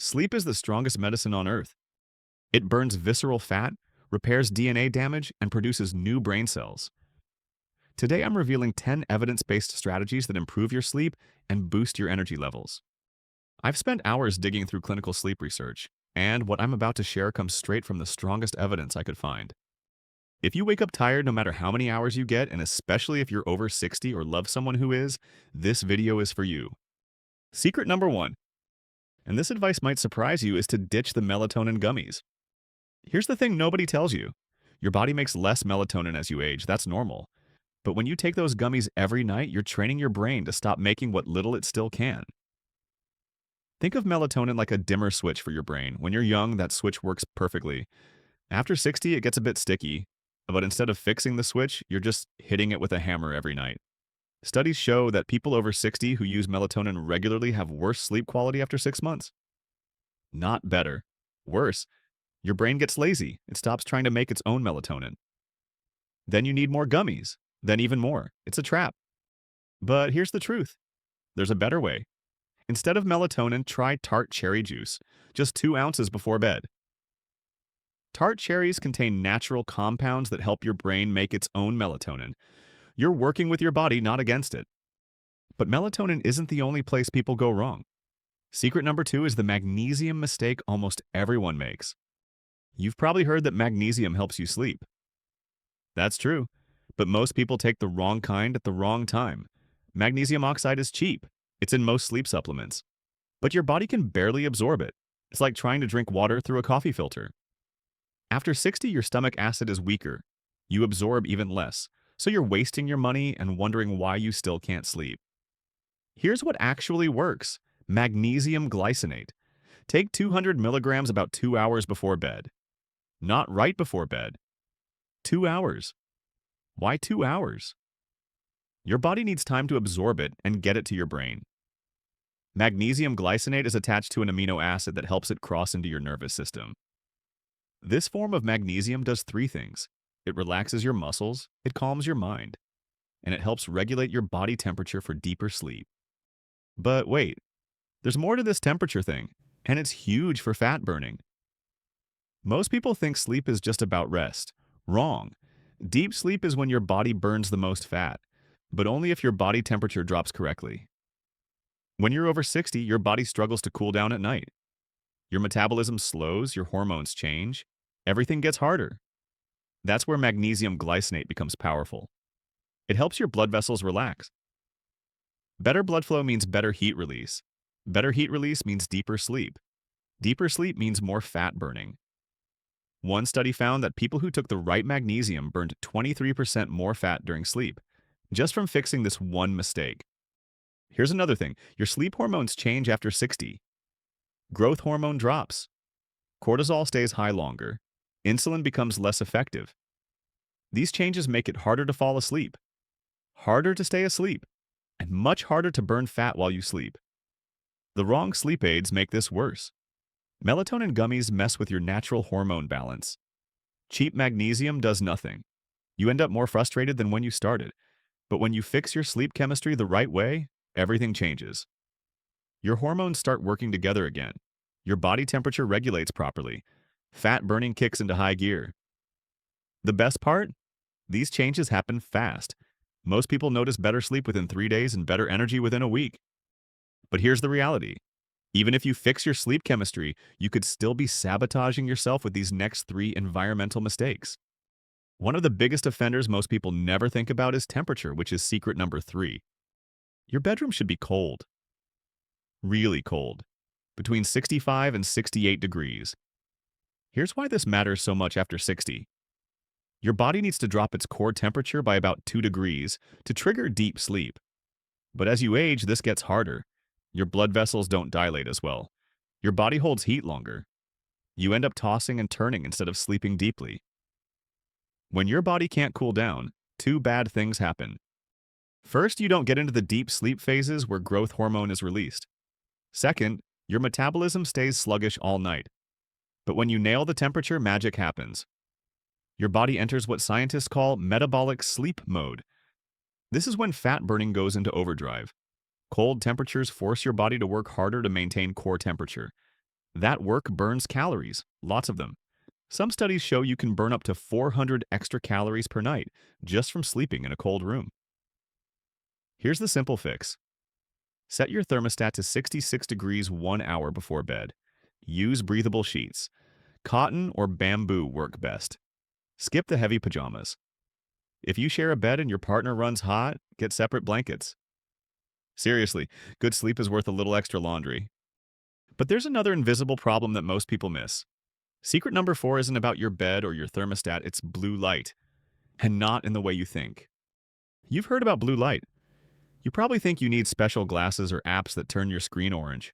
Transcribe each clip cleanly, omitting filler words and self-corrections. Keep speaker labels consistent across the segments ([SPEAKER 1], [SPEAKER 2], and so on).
[SPEAKER 1] Sleep is the strongest medicine on earth. It burns visceral fat, repairs DNA damage, and produces new brain cells. Today, I'm revealing 10 evidence-based strategies that improve your sleep and boost your energy levels. I've spent hours digging through clinical sleep research, and what I'm about to share comes straight from the strongest evidence I could find. If you wake up tired no matter how many hours you get, and especially if you're over 60 or love someone who is, this video is for you. Secret number 1, and this advice might surprise you, is to ditch the melatonin gummies. Here's the thing nobody tells you. Your body makes less melatonin as you age, that's normal. But when you take those gummies every night, you're training your brain to stop making what little it still can. Think of melatonin like a dimmer switch for your brain. When you're young, that switch works perfectly. After 60, it gets a bit sticky, but instead of fixing the switch, you're just hitting it with a hammer every night. Studies show that people over 60 who use melatonin regularly have worse sleep quality after 6 months. Not better. Worse. Your brain gets lazy. It stops trying to make its own melatonin. Then you need more gummies. Then even more. It's a trap. But here's the truth. There's a better way. Instead of melatonin, try tart cherry juice, just 2 ounces before bed. Tart cherries contain natural compounds that help your brain make its own melatonin. You're working with your body, not against it. But melatonin isn't the only place people go wrong. Secret number 2 is the magnesium mistake almost everyone makes. You've probably heard that magnesium helps you sleep. That's true, but most people take the wrong kind at the wrong time. Magnesium oxide is cheap. It's in most sleep supplements. But your body can barely absorb it. It's like trying to drink water through a coffee filter. After 60, your stomach acid is weaker. You absorb even less, so you're wasting your money and wondering why you still can't sleep. Here's what actually works. Magnesium glycinate. Take 200 milligrams about 2 hours before bed. Not right before bed. 2 hours. Why 2 hours? Your body needs time to absorb it and get it to your brain. Magnesium glycinate is attached to an amino acid that helps it cross into your nervous system. This form of magnesium does 3 things. It relaxes your muscles, it calms your mind, and it helps regulate your body temperature for deeper sleep. But wait, there's more to this temperature thing, and it's huge for fat burning. Most people think sleep is just about rest. Wrong. Deep sleep is when your body burns the most fat, but only if your body temperature drops correctly. When you're over 60, your body struggles to cool down at night. Your metabolism slows, your hormones change, everything gets harder. That's where magnesium glycinate becomes powerful. It helps your blood vessels relax. Better blood flow means better heat release. Better heat release means deeper sleep. Deeper sleep means more fat burning. One study found that people who took the right magnesium burned 23% more fat during sleep, just from fixing this one mistake. Here's another thing. Your sleep hormones change after 60. Growth hormone drops. Cortisol stays high longer. Insulin becomes less effective. These changes make it harder to fall asleep, harder to stay asleep, and much harder to burn fat while you sleep. The wrong sleep aids make this worse. Melatonin gummies mess with your natural hormone balance. Cheap magnesium does nothing. You end up more frustrated than when you started. But when you fix your sleep chemistry the right way, everything changes. Your hormones start working together again. Your body temperature regulates properly. Fat burning kicks into high gear. The best part? These changes happen fast. Most people notice better sleep within 3 days and better energy within a week. But here's the reality. Even if you fix your sleep chemistry, you could still be sabotaging yourself with these next 3 environmental mistakes. One of the biggest offenders most people never think about is temperature, which is secret number 3. Your bedroom should be cold. Really cold. Between 65 and 68 degrees. Here's why this matters so much after 60. Your body needs to drop its core temperature by about 2 degrees to trigger deep sleep. But as you age, this gets harder. Your blood vessels don't dilate as well. Your body holds heat longer. You end up tossing and turning instead of sleeping deeply. When your body can't cool down, 2 bad things happen. First, you don't get into the deep sleep phases where growth hormone is released. Second, your metabolism stays sluggish all night. But when you nail the temperature, magic happens. Your body enters what scientists call metabolic sleep mode. This is when fat burning goes into overdrive. Cold temperatures force your body to work harder to maintain core temperature. That work burns calories, lots of them. Some studies show you can burn up to 400 extra calories per night just from sleeping in a cold room. Here's the simple fix. Set your thermostat to 66 degrees 1 hour before bed. Use breathable sheets. Cotton or bamboo work best. Skip the heavy pajamas. If you share a bed and your partner runs hot, get separate blankets. Seriously, good sleep is worth a little extra laundry. But there's another invisible problem that most people miss. Secret number 4 isn't about your bed or your thermostat, it's blue light. And not in the way you think. You've heard about blue light. You probably think you need special glasses or apps that turn your screen orange.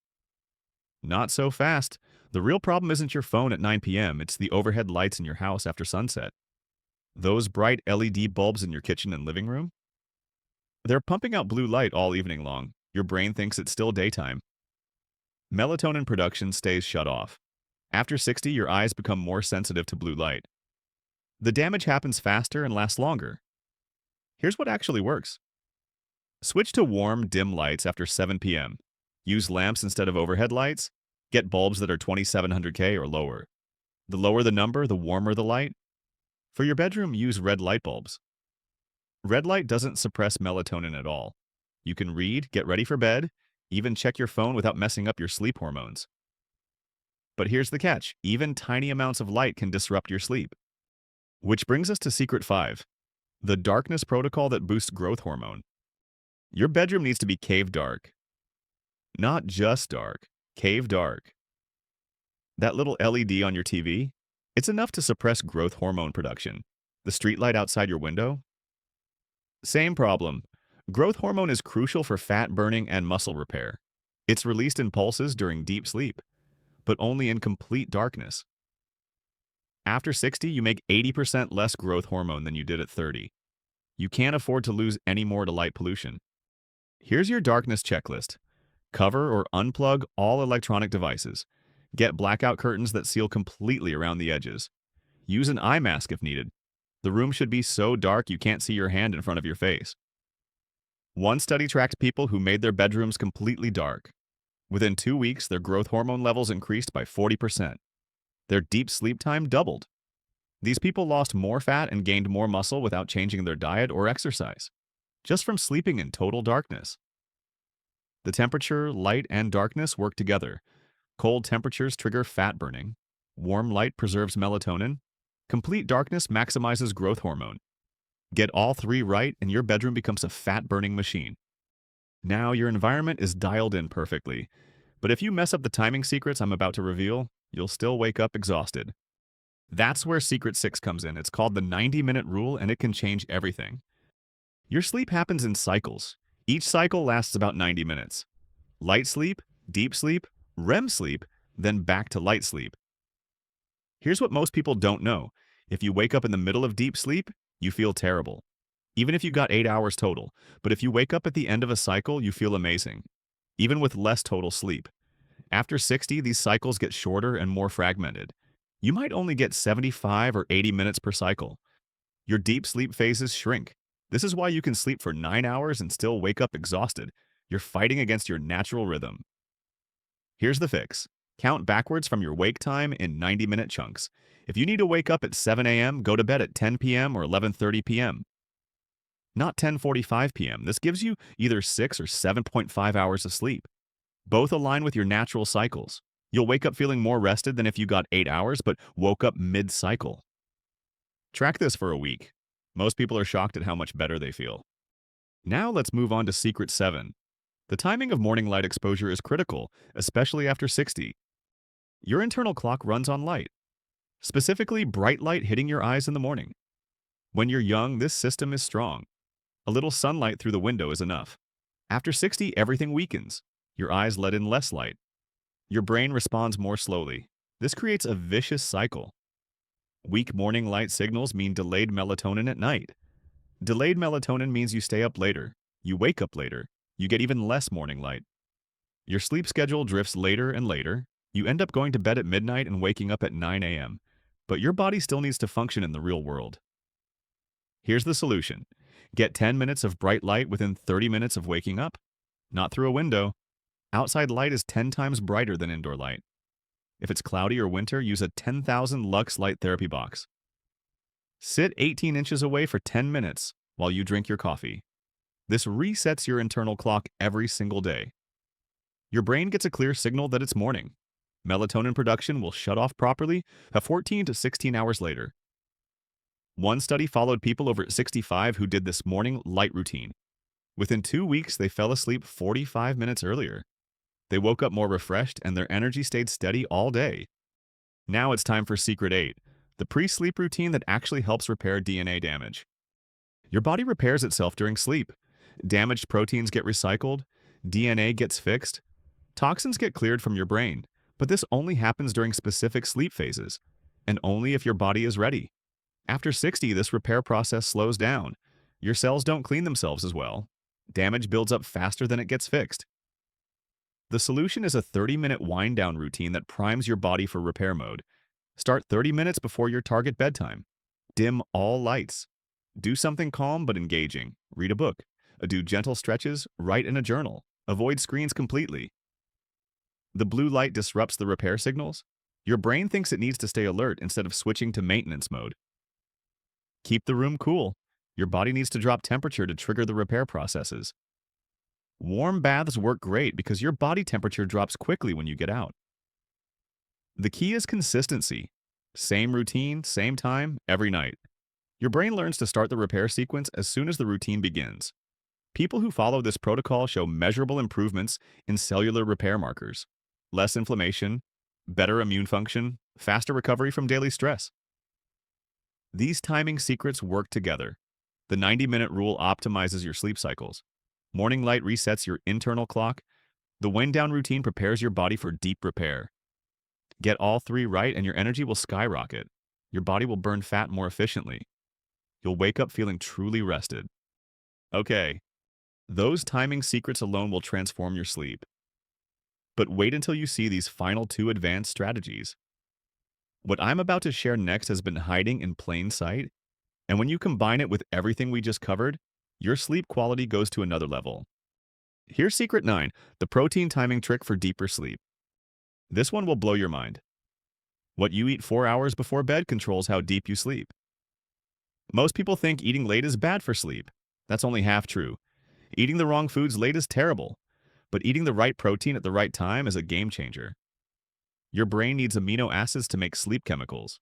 [SPEAKER 1] Not so fast. The real problem isn't your phone at 9 p.m., it's the overhead lights in your house after sunset. Those bright LED bulbs in your kitchen and living room? They're pumping out blue light all evening long. Your brain thinks it's still daytime. Melatonin production stays shut off. After 60, your eyes become more sensitive to blue light. The damage happens faster and lasts longer. Here's what actually works. Switch to warm, dim lights after 7 p.m. Use lamps instead of overhead lights. Get bulbs that are 2700K or lower. The lower the number, the warmer the light. For your bedroom, use red light bulbs. Red light doesn't suppress melatonin at all. You can read, get ready for bed, even check your phone without messing up your sleep hormones. But here's the catch. Even tiny amounts of light can disrupt your sleep. Which brings us to Secret 5, the darkness protocol that boosts growth hormone. Your bedroom needs to be cave dark. Not just dark, cave dark. That little LED on your TV? It's enough to suppress growth hormone production. The street light outside your window? Same problem. Growth hormone is crucial for fat burning and muscle repair. It's released in pulses during deep sleep, but only in complete darkness. After 60, you make 80% less growth hormone than you did at 30. You can't afford to lose any more to light pollution. Here's your darkness checklist. Cover or unplug all electronic devices. Get blackout curtains that seal completely around the edges. Use an eye mask if needed. The room should be so dark you can't see your hand in front of your face. One study tracked people who made their bedrooms completely dark. Within 2 weeks, their growth hormone levels increased by 40%. Their deep sleep time doubled. These people lost more fat and gained more muscle without changing their diet or exercise, just from sleeping in total darkness. The temperature, light, and darkness work together. Cold temperatures trigger fat burning. Warm light preserves melatonin. Complete darkness maximizes growth hormone. Get all 3 right and your bedroom becomes a fat-burning machine. Now your environment is dialed in perfectly. But if you mess up the timing secrets I'm about to reveal, you'll still wake up exhausted. That's where Secret 6 comes in. It's called the 90-minute rule, and it can change everything. Your sleep happens in cycles. Each cycle lasts about 90 minutes. Light sleep, deep sleep, REM sleep, then back to light sleep. Here's what most people don't know. If you wake up in the middle of deep sleep, you feel terrible. Even if you got 8 hours total. But if you wake up at the end of a cycle, you feel amazing. Even with less total sleep. After 60, these cycles get shorter and more fragmented. You might only get 75 or 80 minutes per cycle. Your deep sleep phases shrink. This is why you can sleep for 9 hours and still wake up exhausted. You're fighting against your natural rhythm. Here's the fix. Count backwards from your wake time in 90-minute chunks. If you need to wake up at 7 a.m., go to bed at 10 p.m. or 11:30 p.m. Not 10:45 p.m. This gives you either 6 or 7.5 hours of sleep. Both align with your natural cycles. You'll wake up feeling more rested than if you got 8 hours but woke up mid-cycle. Track this for a week. Most people are shocked at how much better they feel. Now let's move on to Secret 7. The timing of morning light exposure is critical, especially after 60. Your internal clock runs on light, specifically bright light hitting your eyes in the morning. When you're young, this system is strong. A little sunlight through the window is enough. After 60, everything weakens. Your eyes let in less light. Your brain responds more slowly. This creates a vicious cycle. Weak morning light signals mean delayed melatonin at night. Delayed melatonin means you stay up later. You wake up later. You get even less morning light. Your sleep schedule drifts later and later. You end up going to bed at midnight and waking up at 9 a.m. But your body still needs to function in the real world. Here's the solution. Get 10 minutes of bright light within 30 minutes of waking up. Not through a window. Outside light is 10 times brighter than indoor light. If it's cloudy or winter, use a 10,000 lux light therapy box. Sit 18 inches away for 10 minutes while you drink your coffee. This resets your internal clock every single day. Your brain gets a clear signal that it's morning. Melatonin production will shut off properly 14 to 16 hours later. One study followed people over 65 who did this morning light routine. Within 2 weeks, they fell asleep 45 minutes earlier. They woke up more refreshed and their energy stayed steady all day. Now it's time for Secret 8, the pre-sleep routine that actually helps repair DNA damage. Your body repairs itself during sleep. Damaged proteins get recycled, DNA gets fixed, toxins get cleared from your brain, but this only happens during specific sleep phases, and only if your body is ready. After 60, this repair process slows down. Your cells don't clean themselves as well. Damage builds up faster than it gets fixed. The solution is a 30-minute wind-down routine that primes your body for repair mode. Start 30 minutes before your target bedtime. Dim all lights. Do something calm but engaging. Read a book. Do gentle stretches. Write in a journal. Avoid screens completely. The blue light disrupts the repair signals. Your brain thinks it needs to stay alert instead of switching to maintenance mode. Keep the room cool. Your body needs to drop temperature to trigger the repair processes. Warm baths work great because your body temperature drops quickly when you get out. The key is consistency. Same routine, same time, every night. Your brain learns to start the repair sequence as soon as the routine begins. People who follow this protocol show measurable improvements in cellular repair markers. Less inflammation, better immune function, faster recovery from daily stress. These timing secrets work together. The 90-minute rule optimizes your sleep cycles. Morning light resets your internal clock. The wind-down routine prepares your body for deep repair. Get all three right and your energy will skyrocket. Your body will burn fat more efficiently. You'll wake up feeling truly rested. Okay, those timing secrets alone will transform your sleep. But wait until you see these final 2 advanced strategies. What I'm about to share next has been hiding in plain sight, and when you combine it with everything we just covered, your sleep quality goes to another level. Here's Secret 9, the protein timing trick for deeper sleep. This one will blow your mind. What you eat 4 hours before bed controls how deep you sleep. Most people think eating late is bad for sleep. That's only half true. Eating the wrong foods late is terrible, but eating the right protein at the right time is a game changer. Your brain needs amino acids to make sleep chemicals.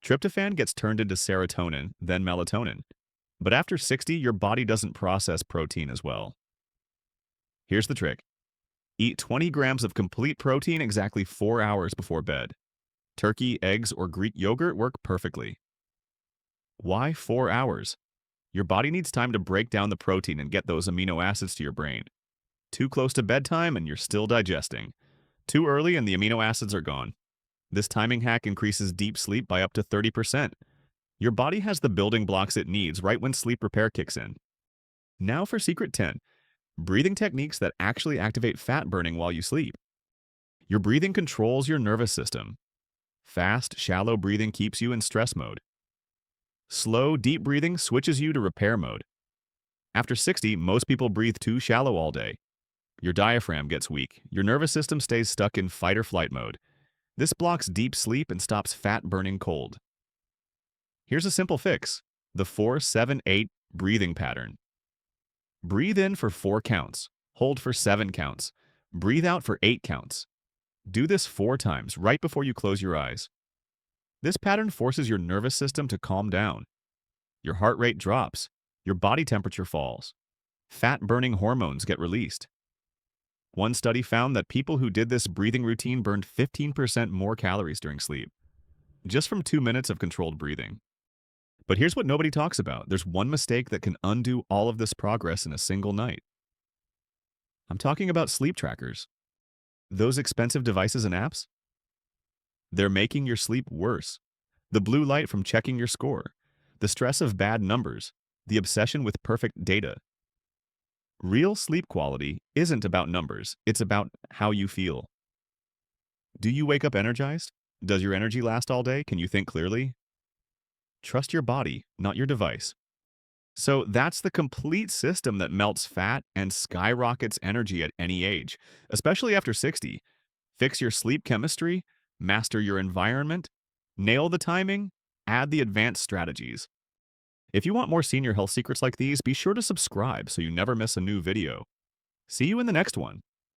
[SPEAKER 1] Tryptophan gets turned into serotonin, then melatonin. But after 60, your body doesn't process protein as well. Here's the trick. Eat 20 grams of complete protein exactly 4 hours before bed. Turkey, eggs, or Greek yogurt work perfectly. Why 4 hours? Your body needs time to break down the protein and get those amino acids to your brain. Too close to bedtime and you're still digesting. Too early and the amino acids are gone. This timing hack increases deep sleep by up to 30%. Your body has the building blocks it needs right when sleep repair kicks in. Now for Secret 10, breathing techniques that actually activate fat burning while you sleep. Your breathing controls your nervous system. Fast, shallow breathing keeps you in stress mode. Slow, deep breathing switches you to repair mode. After 60, most people breathe too shallow all day. Your diaphragm gets weak. Your nervous system stays stuck in fight or flight mode. This blocks deep sleep and stops fat burning cold. Here's a simple fix, the 4-7-8 breathing pattern. Breathe in for 4 counts, hold for 7 counts, breathe out for 8 counts. Do this 4 times right before you close your eyes. This pattern forces your nervous system to calm down. Your heart rate drops, your body temperature falls. Fat-burning hormones get released. One study found that people who did this breathing routine burned 15% more calories during sleep, just from 2 minutes of controlled breathing. But here's what nobody talks about. There's one mistake that can undo all of this progress in a single night. I'm talking about sleep trackers. Those expensive devices and apps? They're making your sleep worse. The blue light from checking your score, the stress of bad numbers, the obsession with perfect data. Real sleep quality isn't about numbers, it's about how you feel. Do you wake up energized? Does your energy last all day? Can you think clearly? Trust your body, not your device. So that's the complete system that melts fat and skyrockets energy at any age, especially after 60. Fix your sleep chemistry, master your environment, nail the timing, add the advanced strategies. If you want more senior health secrets like these, be sure to subscribe so you never miss a new video. See you in the next one.